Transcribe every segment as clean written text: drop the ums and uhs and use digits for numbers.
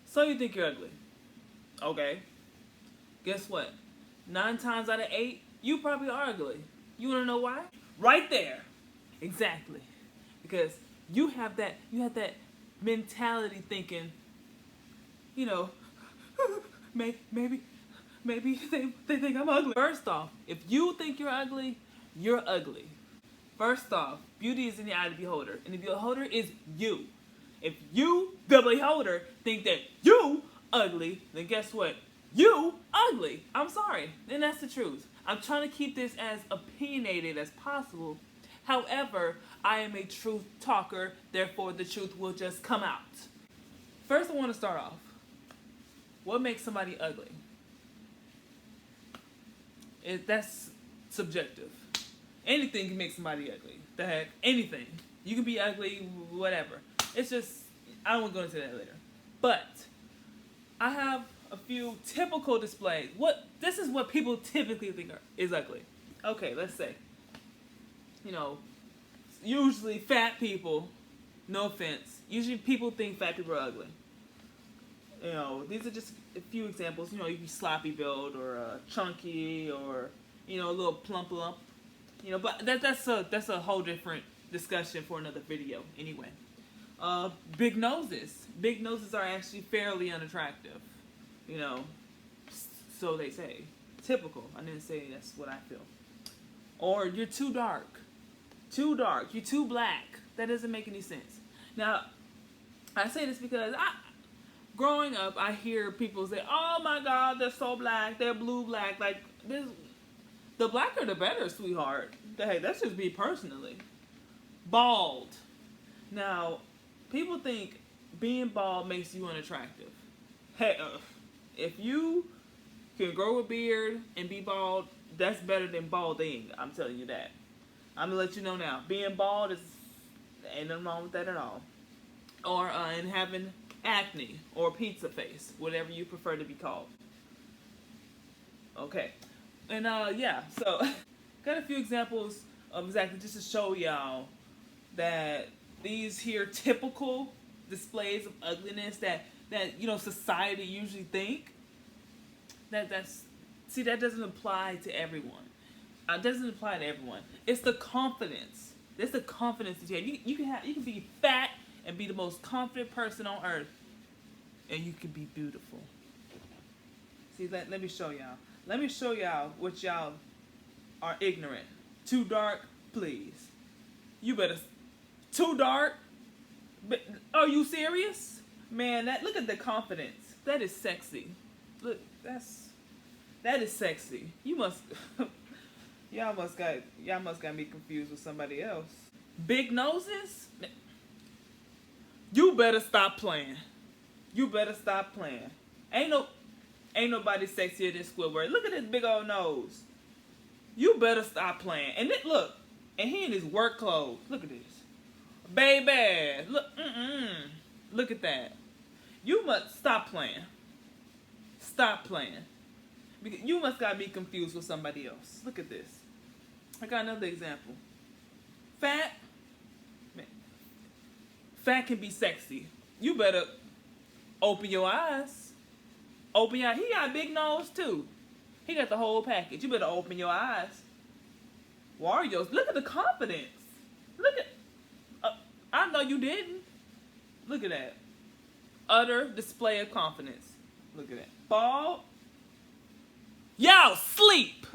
So you think you're ugly. Okay. Guess what? 9 times out of 8, you probably are ugly. You wanna know why? Right there. Exactly. Because you have that mentality thinking, you know, maybe they think I'm ugly. First off, if you think you're ugly, you're ugly. First off, beauty is in the eye of the beholder, and the beholder is you. If you, the beholder, think that you ugly, then guess what? You ugly. I'm sorry, and that's the truth. I'm trying to keep this as opinionated as possible. However, I am a truth talker, therefore the truth will just come out. First, I want to start off. What makes somebody ugly? That's subjective. Anything can make somebody ugly. The heck, anything. You can be ugly, whatever. It's just, I won't go into that later. But I have a few typical displays. This is what people typically think is ugly. Okay, let's say, usually fat people. No offense. Usually people think fat people are ugly. These are just a few examples. You can be sloppy build or chunky or a little plump lump. But that's a whole different discussion for another video. Anyway, big noses. Big noses are actually fairly unattractive. So they say. Typical. I didn't say that's what I feel. Or you're too dark. Too dark. You're too black. That doesn't make any sense. Now, I say this because growing up, I hear people say, "Oh my God, they're so black. They're blue black." Like this, the blacker the better, sweetheart. Hey, that's just me personally. Bald. Now, people think being bald makes you unattractive. Hey, if you can grow a beard and be bald, that's better than balding. I'm telling you that. I'm gonna let you know now. Being bald ain't nothing wrong with that at all. Or and having acne or pizza face, whatever you prefer to be called. Okay, and so got a few examples of exactly just to show y'all that these here typical displays of ugliness that society usually think that doesn't apply to everyone. It doesn't apply to everyone. It's the confidence. It's the confidence that you have. You can be fat and be the most confident person on earth, and you can be beautiful. See, let me show y'all. Let me show y'all what y'all are ignorant. Too dark, please. You better. Too dark? But are you serious? Man, look at the confidence. That is sexy. Look, that is sexy. You must y'all must got me confused with somebody else. Big noses? You better stop playing. You better stop playing. Ain't nobody sexier than Squidward. Look at his big old nose. You better stop playing. And look, and he in his work clothes. Look at this. Baby, look at that. You must stop playing. Stop playing. Because you must got me confused with somebody else. Look at this. I got another example. Fat can be sexy. You better open your eyes. He got a big nose too. He got the whole package. You better open your eyes. Wario's, look at the confidence. Look at. I know you didn't. Look at that. Utter display of confidence. Look at that. Bald. Y'all sleep.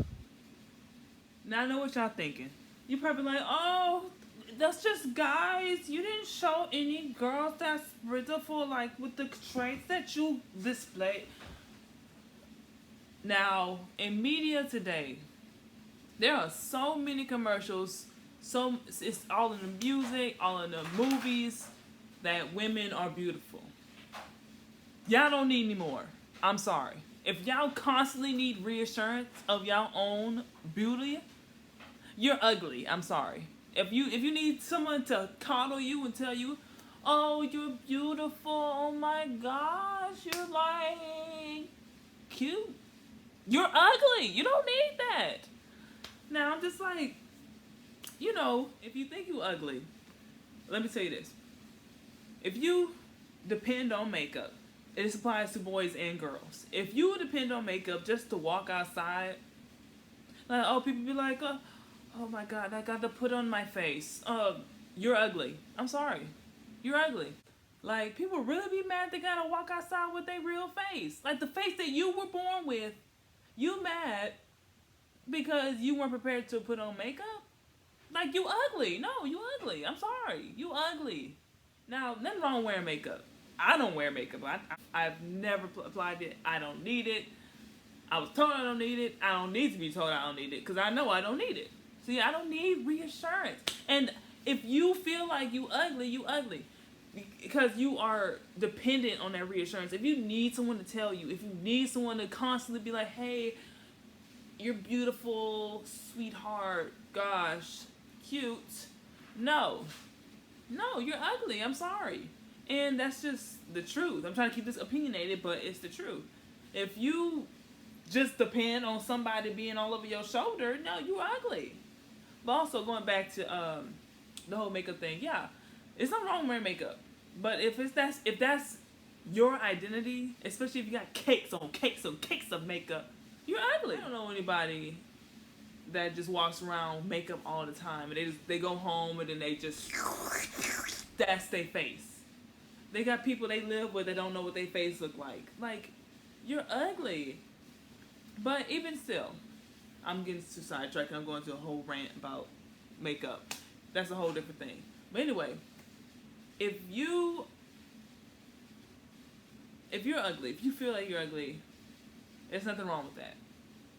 Now I know what y'all thinking. You probably like, oh, that's just guys. You didn't show any girls that's beautiful, like with the traits that you display. Now, in media today, there are so many commercials. So it's all in the music, all in the movies, that women are beautiful. Y'all don't need any more. I'm sorry. If y'all constantly need reassurance of y'all own beauty, you're ugly. I'm sorry. If you need someone to coddle you and tell you, oh, you're beautiful, oh my gosh, you're like cute, you're ugly. You don't need that. Now I'm just like, if you think you ugly, let me tell you this. If you depend on makeup, It applies to boys and girls. If you depend on makeup just to walk outside, like, oh, people be like, oh my God, I got to put on my face. You're ugly. I'm sorry. You're ugly. Like, people really be mad they gotta walk outside with their real face. Like, the face that you were born with, you mad because you weren't prepared to put on makeup? Like, you ugly. No, you ugly. I'm sorry. You ugly. Now, nothing wrong with wearing makeup. I don't wear makeup. I've never applied it. I don't need it. I was told I don't need it. I don't need to be told I don't need it because I know I don't need it. See, I don't need reassurance. And if you feel like you ugly, you ugly. Because you are dependent on that reassurance. If you need someone to tell you, if you need someone to constantly be like, hey, you're beautiful, sweetheart, gosh, cute. No, you're ugly. I'm sorry. And that's just the truth. I'm trying to keep this opinionated, but it's the truth. If you just depend on somebody being all over your shoulder, no, you're ugly. But also going back to the whole makeup thing, yeah, it's nothing wrong with wearing makeup. But if that's your identity, especially if you got cakes on cakes of makeup, you're ugly. I don't know anybody that just walks around makeup all the time and they go home and then they just that's their face. They got people they live with that don't know what their face look like. Like, you're ugly. But even still, I'm getting too sidetracked and I'm going to a whole rant about makeup. That's a whole different thing. But anyway, if you're ugly, if you feel like you're ugly, there's nothing wrong with that.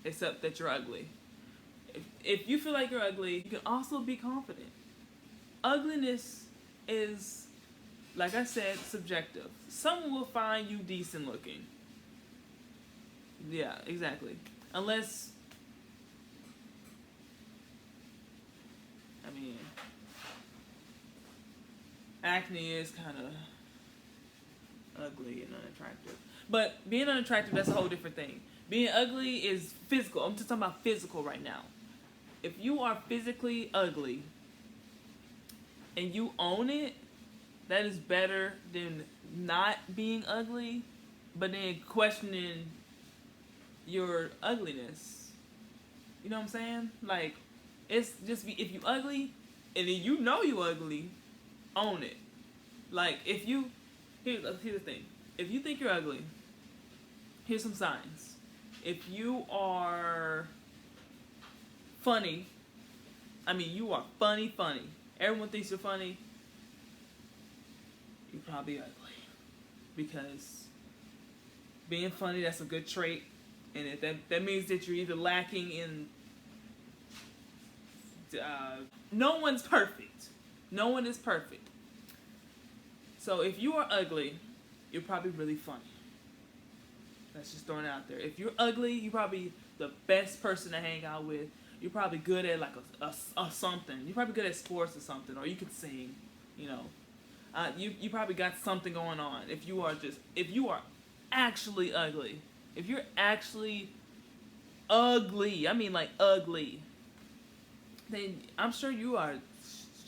Except that you're ugly. If you feel like you're ugly, you can also be confident. Ugliness is, like I said, subjective. Someone will find you decent looking. Yeah, exactly. Unless, I mean, acne is kind of ugly and unattractive. But being unattractive, that's a whole different thing. Being ugly is physical. I'm just talking about physical right now. If you are physically ugly and you own it, that is better than not being ugly, but then questioning your ugliness. You know what I'm saying? Like, it's just if you ugly and then you know you ugly, own it. Like, if you here's the thing. If you think you're ugly, here's some signs. If you are funny, I mean, you are funny. Everyone thinks you're funny. You're probably ugly. Because being funny, that's a good trait. And that means that you're either lacking in... no one's perfect. No one is perfect. So if you are ugly, you're probably really funny. That's just throwing it out there. If you're ugly, you're probably the best person to hang out with. You're probably good at like a something. You're probably good at sports or something, or you could sing. You know, you probably got something going on. If you are actually ugly, if you're actually ugly, I mean like ugly, then I'm sure you are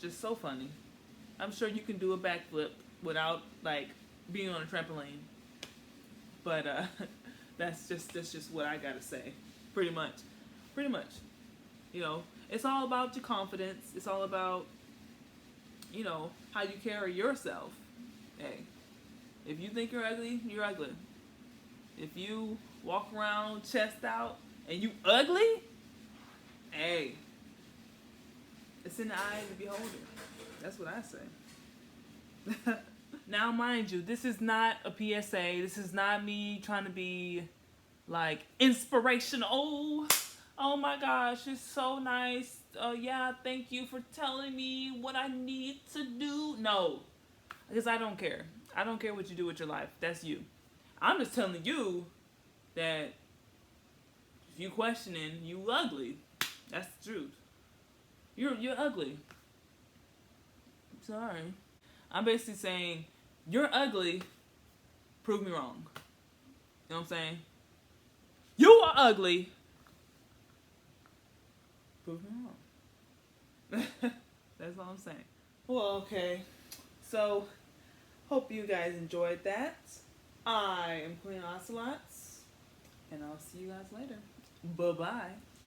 just so funny. I'm sure you can do a backflip without like being on a trampoline. But that's just what I gotta say. Pretty much. You know, it's all about your confidence. It's all about, you know, how you carry yourself. Hey, if you think you're ugly, you're ugly. If you walk around chest out and you ugly, hey, it's in the eye of the beholder. That's what I say. Now, mind you, this is not a PSA. This is not me trying to be, like, inspirational. Oh, my gosh, it's so nice. Yeah, thank you for telling me what I need to do. No, because I don't care. I don't care what you do with your life. That's you. I'm just telling you that if you questioning, you ugly. That's the truth. You're ugly. Sorry. I'm basically saying, you're ugly, prove me wrong. You know what I'm saying? You are ugly, prove me wrong. That's all I'm saying. Well, okay. So, hope you guys enjoyed that. I am Queen Ocelots, and I'll see you guys later. Bye bye.